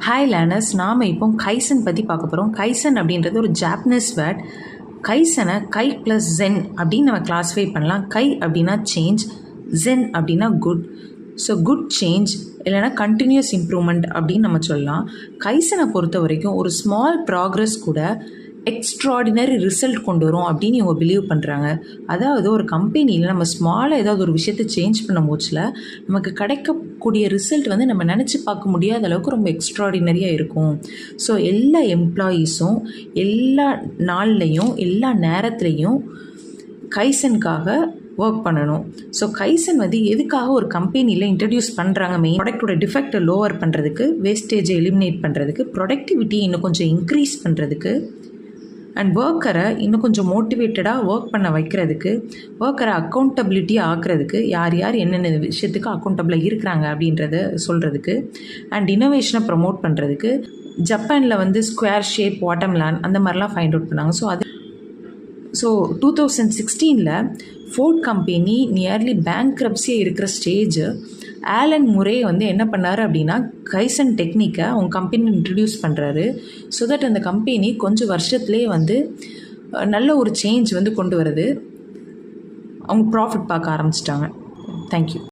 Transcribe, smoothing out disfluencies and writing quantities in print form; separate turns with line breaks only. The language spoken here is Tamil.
ஹாய் லேர்னர்ஸ், நாம் இப்போ கைசன் பற்றி பார்க்க போகிறோம். கைசன் அப்படின்றது ஒரு ஜாப்பனீஸ் வேர்ட். கைசனை கை ப்ளஸ் ஜென் அப்படின்னு நம்ம கிளாஸிஃபை பண்ணலாம். கை அப்படின்னா சேஞ்ச், ஜென் அப்படின்னா குட். ஸோ குட் சேஞ்ச் இல்லைனா கண்டினியூஸ் இம்ப்ரூவ்மெண்ட் அப்படின்னு நம்ம சொல்லலாம். கைசனை பொறுத்த வரைக்கும் ஒரு ஸ்மால் ப்ராக்ரஸ் கூட எக்ஸ்ட்ராடினரி ரிசல்ட் கொண்டு வரும் அப்படின்னு இவங்க பிலீவ் பண்ணுறாங்க. அதாவது ஒரு கம்பெனியில் நம்ம ஸ்மாலாக ஏதாவது ஒரு விஷயத்தை சேஞ்ச் பண்ண போச்சில் நமக்கு கிடைக்கக்கூடிய ரிசல்ட் வந்து நம்ம நினச்சி பார்க்க முடியாத அளவுக்கு ரொம்ப எக்ஸ்ட்ராடினரியாக இருக்கும். ஸோ எல்லா எம்ப்ளாயீஸும் எல்லா நாள்லேயும் எல்லா நேரத்துலேயும் கைசனுக்காக ஒர்க் பண்ணணும். ஸோ கைசன் வந்து எதுக்காக ஒரு கம்பெனியில் இன்ட்ரடியூஸ் பண்ணுறாங்க? மெயின் ப்ராடக்டோட டிஃபெக்டை லோவர் பண்ணுறதுக்கு, வேஸ்டேஜை எலிமினேட் பண்ணுறதுக்கு, ப்ரொடக்டிவிட்டி இன்னும் கொஞ்சம் இன்க்ரீஸ் பண்ணுறதுக்கு, அண்ட் ஒர்க்கரை இன்னும் கொஞ்சம் மோட்டிவேட்டடாக ஒர்க் பண்ண வைக்கிறதுக்கு, ஒர்க்கரை அக்கௌண்டபிலிட்டி ஆக்குறதுக்கு, யார் யார் என்னென்ன விஷயத்துக்கு அக்கௌண்டபிளாக இருக்கிறாங்க அப்படின்றத சொல்கிறதுக்கு, அண்ட் இனோவேஷனை ப்ரமோட் பண்ணுறதுக்கு. ஜப்பானில் வந்து ஸ்கொயர் ஷேப் வாட்டர்மெலன் அந்த மாதிரிலாம் ஃபைண்ட் அவுட் பண்ணாங்க. ஸோ 2016 ஃபோர்ட் கம்பெனி நியர்லி பேங்க்ரப்சியாக இருக்கிற ஸ்டேஜ். ஆலன் முரே வந்து என்ன பண்ணார் அப்படின்னா கைசன் டெக்னிக்கை அவங்க கம்பெனி இன்ட்ரடியூஸ் பண்ணுறாரு. ஸோ தட் அந்த கம்பெனி கொஞ்சம் வருஷத்துலேயே வந்து நல்ல ஒரு சேஞ்ச் வந்து கொண்டு வருது. அவங்க ப்ராஃபிட் பார்க்க ஆரம்பிச்சிட்டாங்க. தேங்க்யூ.